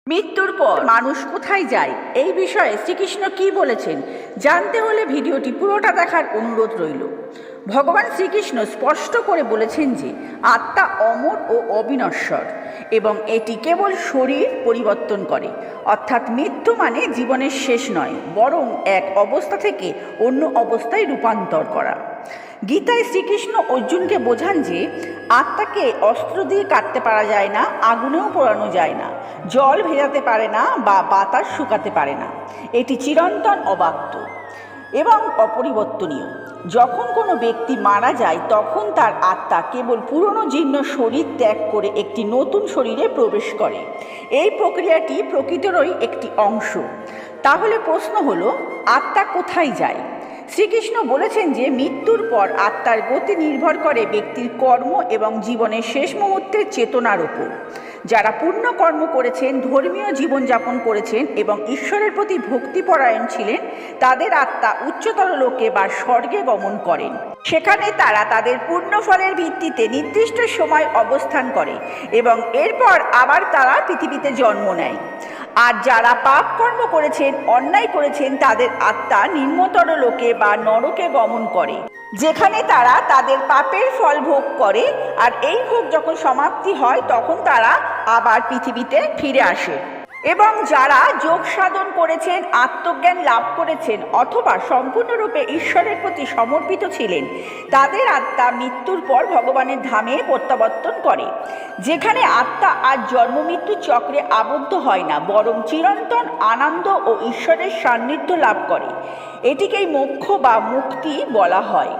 মৃত্যুর পর মানুষ কোথায় যায় এই বিষয়ে শ্রীকৃষ্ণ কি বলেছেন জানতে হলে ভিডিওটি পুরোটা দেখার অনুরোধ রইল। ভগবান শ্রীকৃষ্ণ স্পষ্ট করে বলেছেন যে আত্মা অমর ও অবিনশ্বর এবং এটি কেবল শরীর পরিবর্তন করে, অর্থাৎ মৃত্যু মানে জীবনের শেষ নয়, বরং এক অবস্থা থেকে অন্য অবস্থায় রূপান্তর করা। গীতায় শ্রীকৃষ্ণ অর্জুনকে বোঝান যে আত্মাকে অস্ত্র দিয়ে কাটতে পারা যায় না, আগুনেও পোড়ানো যায় না, জল ভেজাতে পারে না বা বাতাস শুকাতে পারে না। এটি চিরন্তন, অবাক্য এবং অপরিবর্তনীয়। যখন কোনো ব্যক্তি মারা যায় তখন তার আত্মা কেবল পুরনো জীর্ণ শরীর ত্যাগ করে একটি নতুন শরীরে প্রবেশ করে। এই প্রক্রিয়াটি প্রকৃতিরই একটি অংশ। তাহলে প্রশ্ন হলো, আত্মা কোথায় যায়? শ্রীকৃষ্ণ বলেছেন যে মৃত্যুর পর আত্মার গতি নির্ভর করে ব্যক্তির কর্ম এবং জীবনের শেষ মুহূর্তের চেতনার উপর। যারা পুণ্য কর্ম করেছেন, ধর্মীয় জীবনযাপন করেছেন এবং ঈশ্বরের প্রতি ভক্তিপরায়ণ ছিলেন, তাদের আত্মা উচ্চতর লোকে বা স্বর্গে গমন করেন। সেখানে তারা তাদের পুণ্যফলের ভিত্তিতে নির্দিষ্ট সময় অবস্থান করে এবং এরপর আবার তারা পৃথিবীতে জন্ম নেয়। আর যারা পাপ কর্ম করেছেন, অন্যায় করেছেন, তাদের আত্মা নিম্নতর লোকে বা নরকে গমন করে, যেখানে তারা তাদের পাপের ফল ভোগ করে। আর এই ভোগ যখন সমাপ্তি হয় তখন তারা আবার পৃথিবীতে ফিরে আসে। এবং যারা যোগ সাধন করেছেন, আত্মজ্ঞান লাভ করেছেন অথবা সম্পূর্ণরূপে ঈশ্বরের প্রতি সমর্পিত ছিলেন, তাদের আত্মা মৃত্যুর পর ভগবানের ধামে প্রত্যাবর্তন করে, যেখানে আত্মা আর জন্ম মৃত্যু চক্রে আবদ্ধ হয় না, বরং চিরন্তন আনন্দ ও ঈশ্বরের সান্নিধ্য লাভ করে। এটিকেই মোক্ষ বা মুক্তি বলা হয়।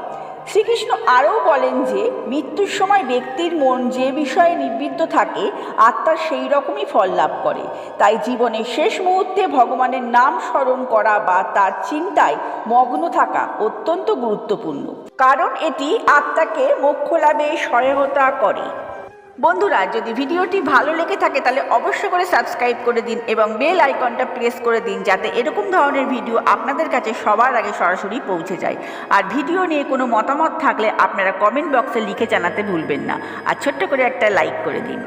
শ্রীকৃষ্ণ আরও বলেন যে মৃত্যুর সময় ব্যক্তির মন যে বিষয়ে নিবৃত্ত থাকে, আত্মা সেই রকমই ফল লাভ করে। তাই জীবনের শেষ মুহূর্তে ভগবানের নাম স্মরণ করা বা তার চিন্তায় মগ্ন থাকা অত্যন্ত গুরুত্বপূর্ণ, কারণ এটি আত্মাকে মোক্ষ লাভে সহায়তা করে। বন্ধুরা, যদি ভিডিওটি ভালো লেগে থাকে তাহলে অবশ্যই করে সাবস্ক্রাইব করে দিন এবং বেল আইকনটা প্রেস করে দিন, যাতে এরকম ধরনের ভিডিও আপনাদের কাছে সবার আগে সরাসরি পৌঁছে যায়। আর ভিডিও নিয়ে কোনো মতামত থাকলে আপনারা কমেন্ট বক্সে লিখে জানাতে ভুলবেন না। আর ছোট্ট করে একটা লাইক করে দিন।